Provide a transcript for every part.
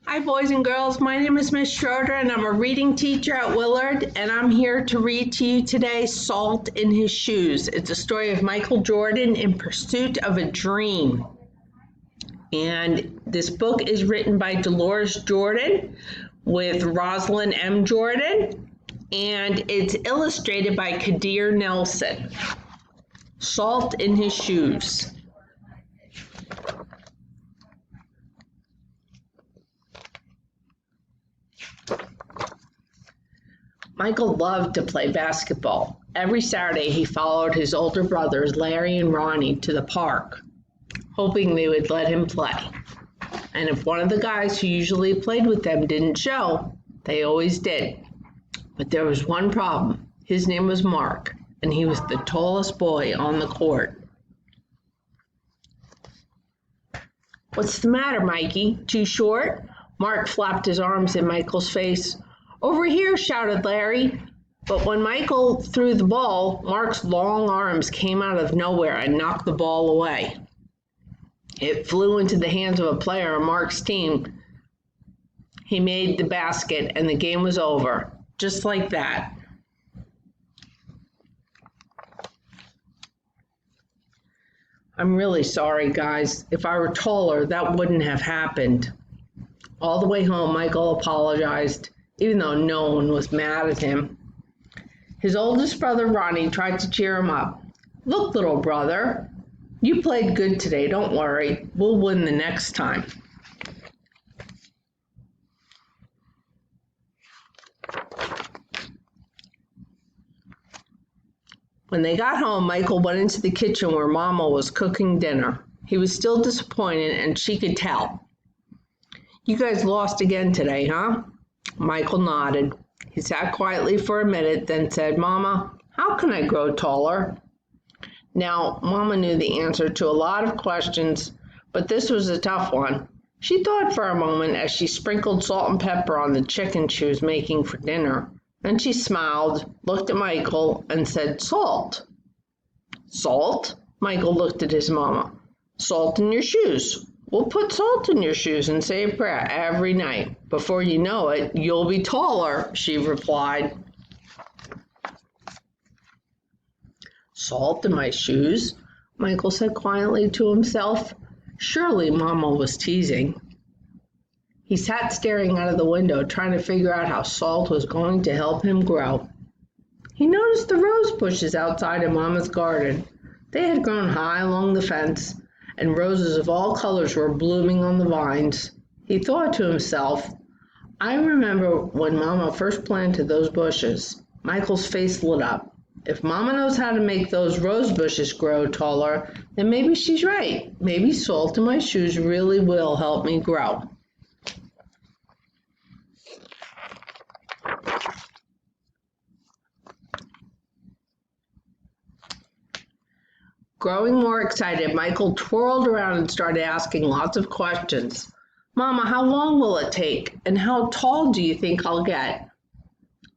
Hi, boys and girls. My name is Miss Schroeder, and I'm a reading teacher at Willard, and I'm here to read to you today Salt in His Shoes. It's a story of Michael Jordan in pursuit of a dream. And this book is written by Dolores Jordan with Rosalind M. Jordan, and it's illustrated by Kadir Nelson. Salt in His Shoes. Michael loved to play basketball. Every Saturday he followed his older brothers, Larry and Ronnie, to the park, hoping they would let him play. And if one of the guys who usually played with them didn't show, they always did. But there was one problem. His name was Mark, and he was the tallest boy on the court. "What's the matter, Mikey? Too short?" Mark flapped his arms in Michael's face. "Over here," shouted Larry. But when Michael threw the ball, Mark's long arms came out of nowhere and knocked the ball away. It flew into the hands of a player on Mark's team. He made the basket, and the game was over, just like that. "I'm really sorry, guys. If I were taller, that wouldn't have happened." All the way home, Michael apologized, even though no one was mad at him. His oldest brother, Ronnie, tried to cheer him up. "Look, little brother, you played good today. Don't worry. We'll win the next time." When they got home, Michael went into the kitchen where Mama was cooking dinner. He was still disappointed, and she could tell. "You guys lost again today, huh?" Michael nodded. He sat quietly for a minute, then said, "Mama, how can I grow taller?" Now, Mama knew the answer to a lot of questions, but this was a tough one. She thought for a moment as she sprinkled salt and pepper on the chicken she was making for dinner. Then she smiled, looked at Michael, and said, "Salt." "Salt?" Michael looked at his mama. "Salt in your shoes. We'll put salt in your shoes and say a prayer every night. Before you know it, you'll be taller," she replied. "Salt in my shoes?" Michael said quietly to himself. Surely Mama was teasing. He sat staring out of the window, trying to figure out how salt was going to help him grow. He noticed the rose bushes outside in Mama's garden. They had grown high along the fence, and roses of all colors were blooming on the vines. He thought to himself, "I remember when Mama first planted those bushes." Michael's face lit up. If Mama knows how to make those rose bushes grow taller, then maybe she's right. Maybe salt in my shoes really will help me grow. Growing more excited, Michael twirled around and started asking lots of questions. "Mama, how long will it take? And how tall do you think I'll get?"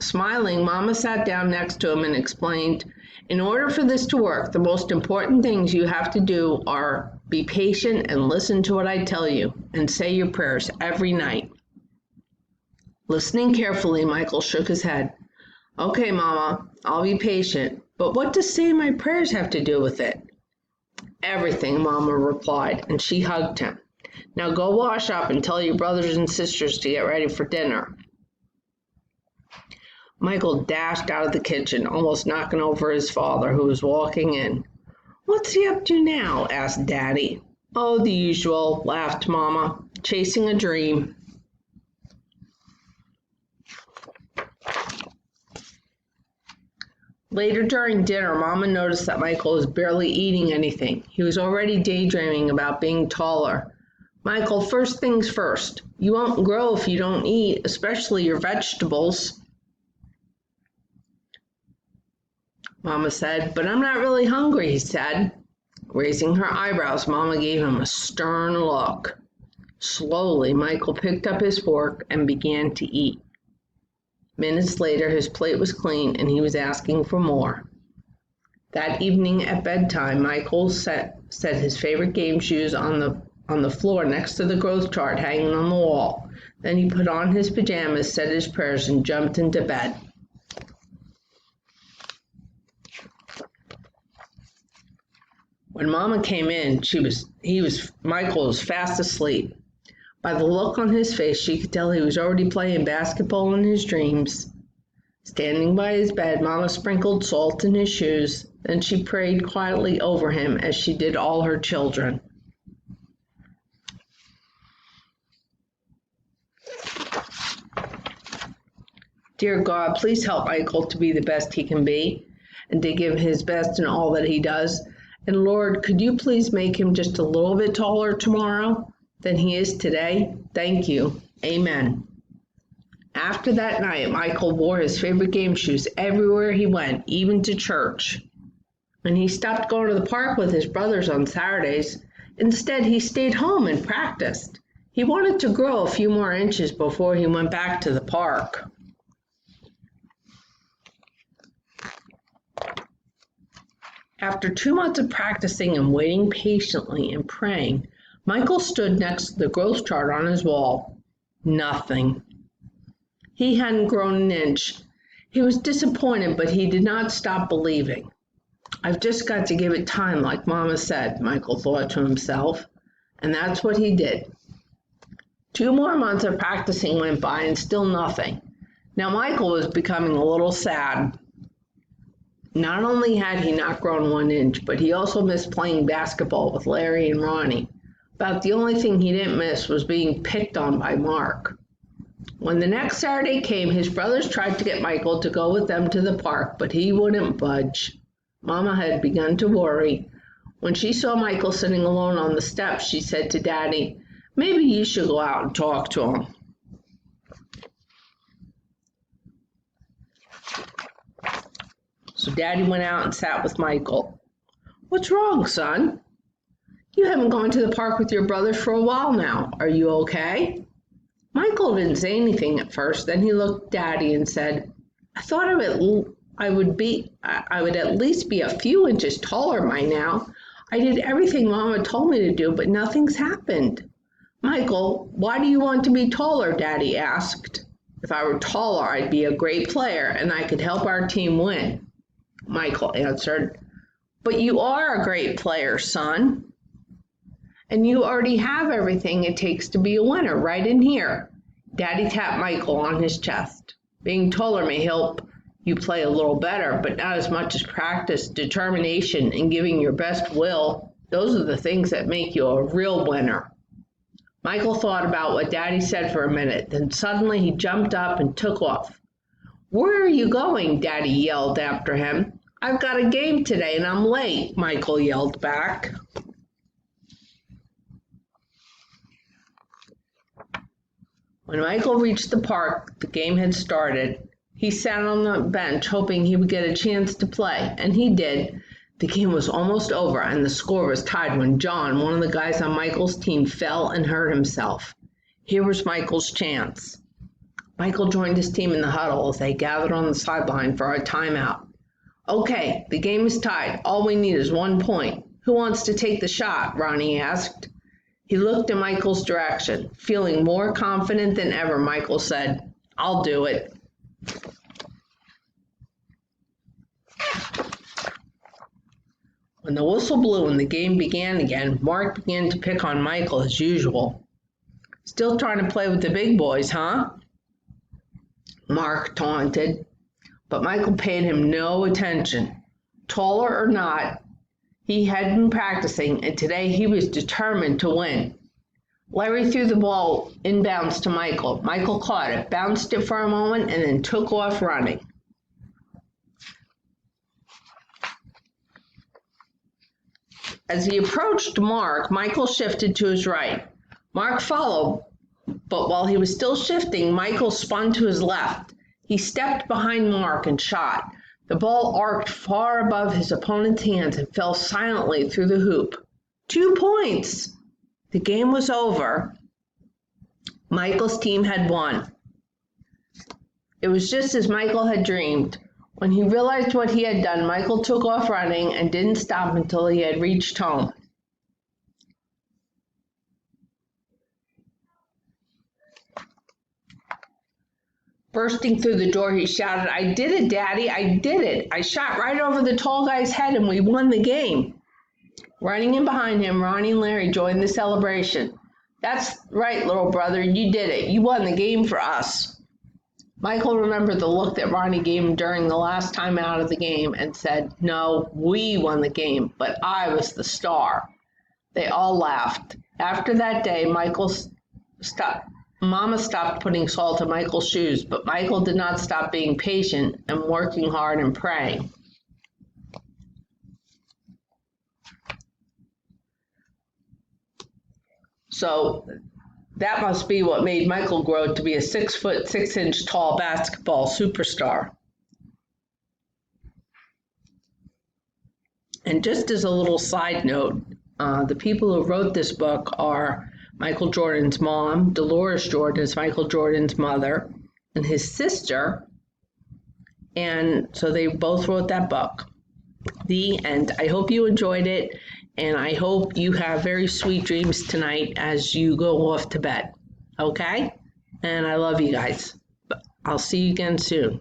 Smiling, Mama sat down next to him and explained, "In order for this to work, the most important things you have to do are be patient and listen to what I tell you, and say your prayers every night." Listening carefully, Michael shook his head. "Okay, Mama, I'll be patient. But what does saying my prayers have to do with it?" "Everything," Mama replied, and she hugged him. "Now go wash up and tell your brothers and sisters to get ready for dinner." Michael dashed out of the kitchen, almost knocking over his father, who was walking in. "What's he up to now?" asked Daddy. "Oh, the usual," laughed Mama, "chasing a dream." Later during dinner, Mama noticed that Michael was barely eating anything. He was already daydreaming about being taller. "Michael, first things first. You won't grow if you don't eat, especially your vegetables," Mama said. "But I'm not really hungry," he said. Raising her eyebrows, Mama gave him a stern look. Slowly, Michael picked up his fork and began to eat. Minutes later, his plate was clean and he was asking for more. That evening at bedtime, Michael set his favorite game shoes on the on the floor next to the growth chart hanging on the wall. Then he put on his pajamas, said his prayers, and jumped into bed. When Mama came in, Michael was fast asleep. By the look on his face, she could tell he was already playing basketball in his dreams. Standing by his bed, Mama sprinkled salt in his shoes. Then she prayed quietly over him as she did all her children. Dear God, please help Michael to be the best he can be and to give his best in all that he does. And Lord, could you please make him just a little bit taller tomorrow than he is today? Thank you. Amen. After that night, Michael wore his favorite game shoes everywhere he went, even to church. And he stopped going to the park with his brothers on Saturdays. Instead, he stayed home and practiced. He wanted to grow a few more inches before he went back to the park. After 2 months of practicing and waiting patiently and praying, Michael stood next to the growth chart on his wall. Nothing. He hadn't grown an inch. He was disappointed, but he did not stop believing. I've just got to give it time, like Mama said, Michael thought to himself, and that's what he did. 2 more months of practicing went by and still nothing. Now Michael was becoming a little sad. Not only had he not grown 1 inch, but he also missed playing basketball with Larry and Ronnie. About the only thing he didn't miss was being picked on by Mark. When the next Saturday came, his brothers tried to get Michael to go with them to the park, but he wouldn't budge. Mama had begun to worry. When she saw Michael sitting alone on the steps, she said to Daddy, "Maybe you should go out and talk to him." So Daddy went out and sat with Michael. "What's wrong, son? You haven't gone to the park with your brothers for a while now. Are you okay?" Michael didn't say anything at first. Then he looked at Daddy and said, "I thought I would at least be a few inches taller by now. I did everything Mama told me to do, but nothing's happened." "Michael, why do you want to be taller?" Daddy asked. "If I were taller, I'd be a great player and I could help our team win," Michael answered. "But you are a great player, son. And you already have everything it takes to be a winner right in here." Daddy tapped Michael on his chest. "Being taller may help you play a little better, but not as much as practice, determination, and giving your best will. Those are the things that make you a real winner." Michael thought about what Daddy said for a minute, then suddenly he jumped up and took off. "Where are you going?" Daddy yelled after him. "I've got a game today and I'm late," Michael yelled back. When Michael reached the park, the game had started. He sat on the bench hoping he would get a chance to play, and he did. The game was almost over and the score was tied when John, one of the guys on Michael's team, fell and hurt himself. Here was Michael's chance. Michael joined his team in the huddle as they gathered on the sideline for a timeout. "Okay, the game is tied. All we need is 1 point. Who wants to take the shot?" Ronnie asked. He looked in Michael's direction. Feeling more confident than ever, Michael said, "I'll do it." When the whistle blew and the game began again, Mark began to pick on Michael as usual. "Still trying to play with the big boys, huh?" Mark taunted, but Michael paid him no attention. Taller or not, he had been practicing, and today he was determined to win. Larry threw the ball inbounds to Michael. Michael caught it, bounced it for a moment, and then took off running. As he approached Mark, Michael shifted to his right. Mark followed, but while he was still shifting, Michael spun to his left. He stepped behind Mark and shot. The ball arced far above his opponent's hands and fell silently through the hoop. 2 points! The game was over. Michael's team had won. It was just as Michael had dreamed. When he realized what he had done, Michael took off running and didn't stop until he had reached home. Bursting through the door, he shouted, "I did it, Daddy! I did it! I shot right over the tall guy's head and we won the game." Running in behind him, Ronnie and Larry joined the celebration. "That's right, little brother, you did it. You won the game for us." Michael remembered the look that Ronnie gave him during the last time out of the game and said, "No, we won the game, but I was the star." They all laughed. After that day, Mama stopped putting salt in Michael's shoes, but Michael did not stop being patient and working hard and praying. So that must be what made Michael grow to be a 6 foot 6 inch tall basketball superstar. And just as a little side note, the people who wrote this book are Michael Jordan's mom. Dolores Jordan is Michael Jordan's mother, and his sister. And so they both wrote that book. The end. I hope you enjoyed it, and I hope you have very sweet dreams tonight as you go off to bed. Okay? And I love you guys. I'll see you again soon.